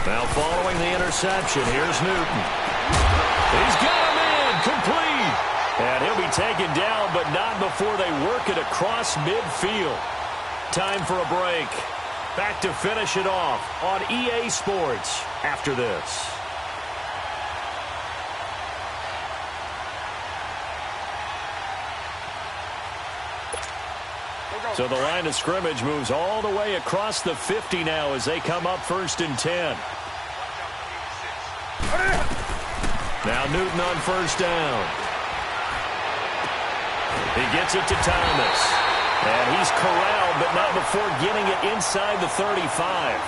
Now following the interception, here's Newton. He's got him in, complete. And he'll be taken down, but not before they work it across midfield. Time for a break. Back to finish it off on EA Sports after this. So the line of scrimmage moves all the way across the 50 now as they come up 1st and 10. Now Newton on 1st down. He gets it to Thomas. And he's corralled, but not before getting it inside the 35.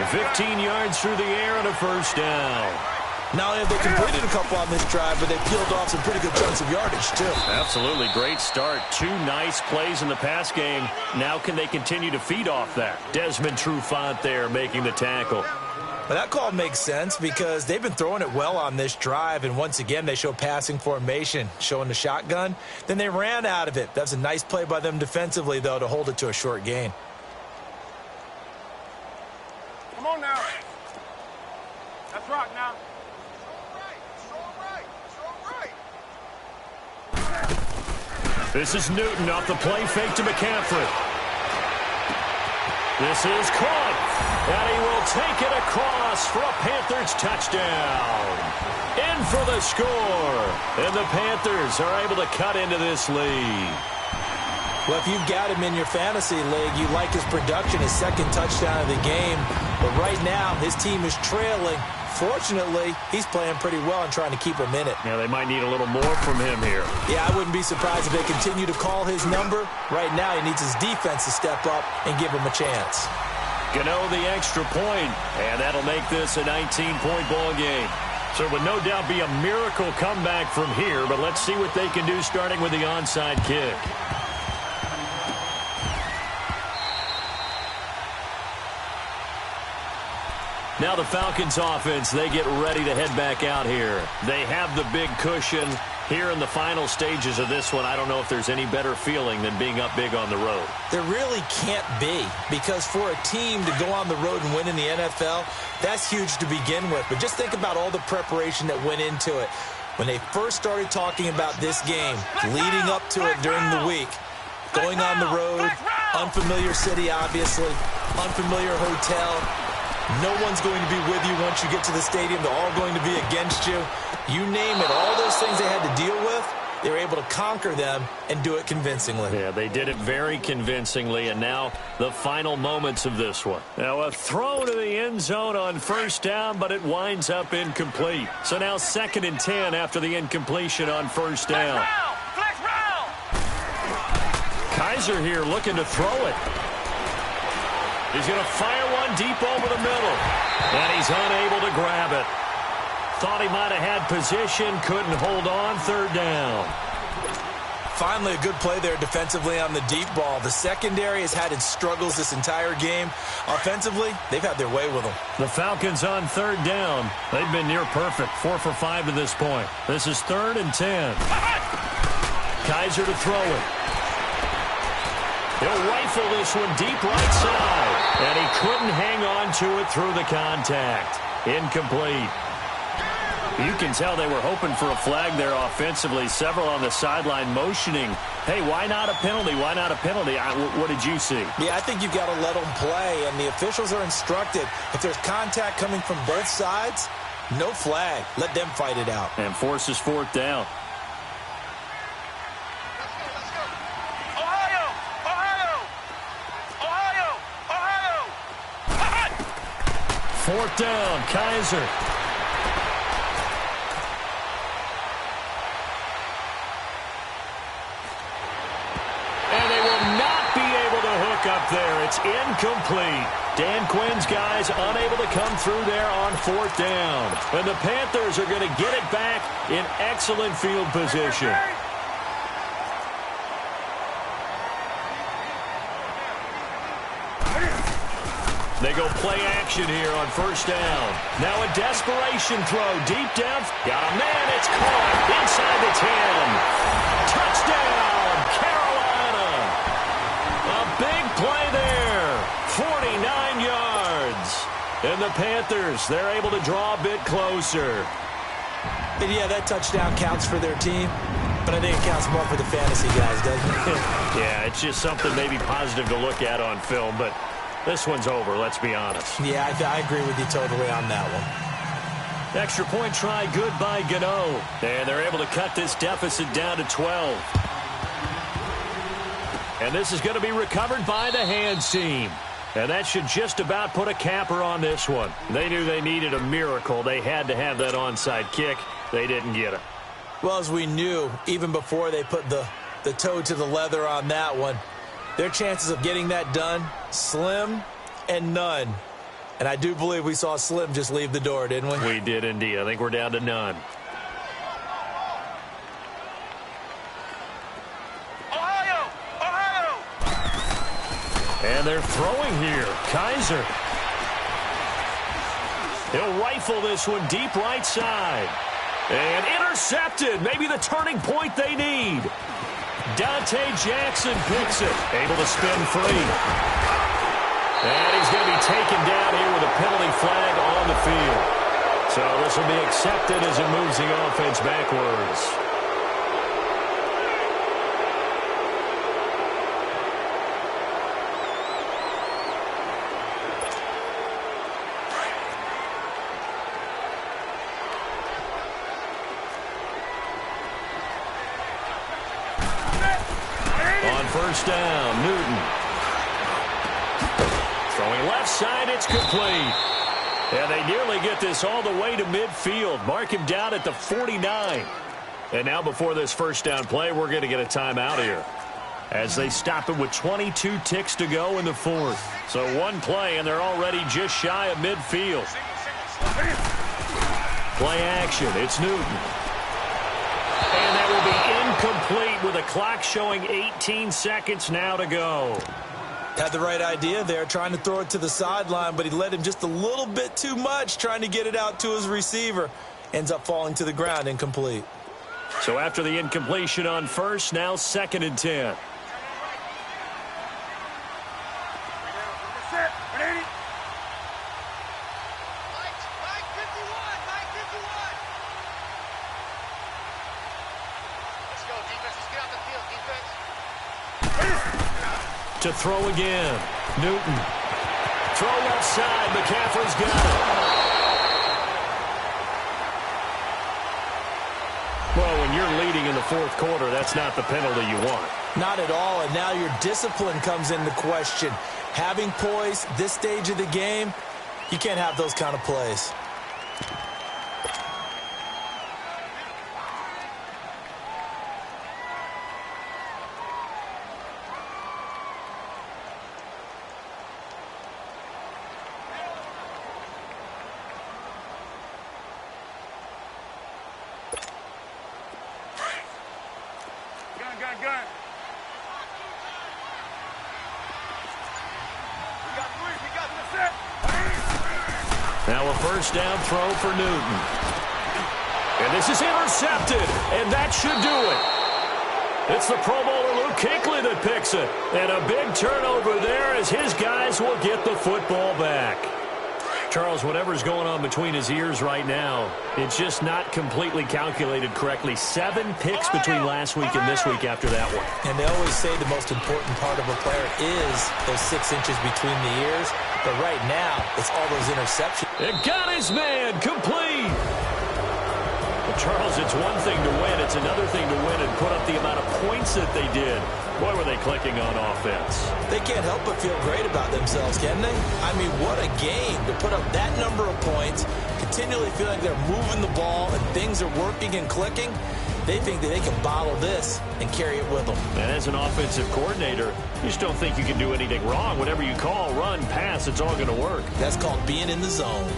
15 yards through the air and a 1st down. Not only have they completed a couple on this drive, but they peeled off some pretty good chunks of yardage, too. Absolutely. Great start. 2 nice plays in the pass game. Now can they continue to feed off that? Desmond Trufant there making the tackle. Well, that call makes sense because they've been throwing it well on this drive, and once again they show passing formation, showing the shotgun. Then they ran out of it. That's a nice play by them defensively, though, to hold it to a short gain. Come on now. That's rock now. This is Newton off the play fake to McCaffrey. This is caught, and he will take it across for a Panthers touchdown. In for the score, and the Panthers are able to cut into this lead. Well, if you've got him in your fantasy league, you like his production, his 2nd touchdown of the game. But right now, his team is trailing. Fortunately, he's playing pretty well and trying to keep him in it. Yeah, they might need a little more from him here. Yeah, I wouldn't be surprised if they continue to call his number. Right now, he needs his defense to step up and give him a chance. Gano the extra point, and that'll make this a 19-point ball game. So it would no doubt be a miracle comeback from here, but let's see what they can do starting with the onside kick. Now the Falcons offense, they get ready to head back out here. They have the big cushion here in the final stages of this one. I don't know if there's any better feeling than being up big on the road. There really can't be, because for a team to go on the road and win in the NFL, that's huge to begin with. But just think about all the preparation that went into it. When they first started talking about this game, leading up to it during the week, going on the road, unfamiliar city, obviously, unfamiliar hotel. No one's going to be with you once you get to the stadium. They're all going to be against you. You name it, all those things they had to deal with, they were able to conquer them and do it convincingly. Yeah, they did it very convincingly, and now the final moments of this one. Now a throw to the end zone on 1st down, but it winds up incomplete. So now 2nd and 10 after the incompletion on 1st down. Flex round. Kaiser here looking to throw it. He's going to fire one deep over the middle. And he's unable to grab it. Thought he might have had position, couldn't hold on, 3rd down. Finally, a good play there defensively on the deep ball. The secondary has had its struggles this entire game. Offensively, they've had their way with them. The Falcons on 3rd down. They've been near perfect, 4 for 5 to this point. This is 3rd and 10. Kaiser to throw it. He'll rifle this one deep right side. And he couldn't hang on to it through the contact. Incomplete. You can tell they were hoping for a flag there offensively. Several on the sideline motioning, hey, why not a penalty? Why not a penalty? What did you see? Yeah, I think you've got to let them play, and the officials are instructed. If there's contact coming from both sides, no flag. Let them fight it out. And forces 4th down. Ohio! Ohio! Ohio! Ohio! 4th down, Kaiser. Up there, it's incomplete. Dan Quinn's guys unable to come through there on 4th down. And the Panthers are going to get it back in excellent field position. They go play action here on 1st down. Now a desperation throw deep down. Got a man, it's caught inside the 10. Touchdown, Carolina. A big play there, 49 yards. And the Panthers, they're able to draw a bit closer. And yeah, that touchdown counts for their team. But I think it counts more for the fantasy guys, doesn't it? Yeah, it's just something maybe positive to look at on film, but this one's over, let's be honest. Yeah, I agree with you totally on that one. Extra point try good by Gano. And they're able to cut this deficit down to 12. And this is going to be recovered by the hands team. And that should just about put a capper on this one. They knew they needed a miracle. They had to have that onside kick. They didn't get it. Well, as we knew, even before they put the toe to the leather on that one, their chances of getting that done, slim and none. And I do believe we saw Slim just leave the door, didn't we? We did indeed. I think we're down to none. And they're throwing here. Kaiser. He'll rifle this one deep right side. And intercepted. Maybe the turning point they need. Dante Jackson picks it. Able to spin free. And he's going to be taken down here with a penalty flag on the field. So this will be accepted as it moves the offense backwards. First down, Newton. Throwing left side, it's complete. And they nearly get this all the way to midfield. Mark him down at the 49. And now before this first down play, we're going to get a timeout here, as they stop it with 22 ticks to go in the fourth. So one play, and they're already just shy of midfield. Play action, it's Newton. And that will be incomplete with the clock showing 18 seconds now to go. Had the right idea there, trying to throw it to the sideline, but he led him just a little bit too much, trying to get it out to his receiver. Ends up falling to the ground, incomplete. So after the incompletion on first, now 2nd and 10. To throw again. Newton. Throw left side. McCaffrey's got it. Well, when you're leading in the fourth quarter, that's not the penalty you want. Not at all, and now your discipline comes into question. Having poise this stage of the game, you can't have those kind of plays. Now a first down throw for Newton. And this is intercepted, and that should do it. It's the Pro Bowler Luke Kuechly that picks it. And a big turnover there as his guys will get the football back. Charles, whatever's going on between his ears right now, it's just not completely calculated correctly. 7 picks between last week and this week after that one. And they always say the most important part of a player is those 6 inches between the ears. But right now, it's all those interceptions. It got his man complete. Well, Charles, it's one thing to win. It's another thing to win and put up the amount of points that they did. Boy, were they clicking on offense. They can't help but feel great about themselves, can they? I mean, what a game to put up that number of points, continually feel like they're moving the ball and things are working and clicking. They think that they can bottle this and carry it with them. And as an offensive coordinator, you just don't think you can do anything wrong. Whatever you call, run, pass, it's all going to work. That's called being in the zone.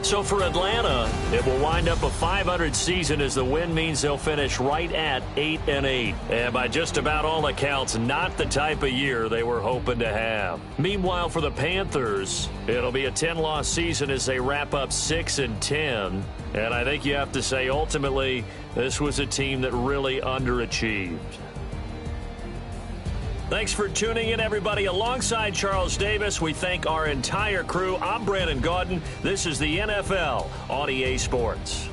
So for Atlanta, it will wind up a .500 season as the win means they'll finish right at 8-8. And by just about all accounts, not the type of year they were hoping to have. Meanwhile, for the Panthers, it'll be a 10-loss season as they wrap up 6-10. And I think you have to say, ultimately, this was a team that really underachieved. Thanks for tuning in, everybody. Alongside Charles Davis, we thank our entire crew. I'm Brandon Gaudin. This is the NFL on EA Sports.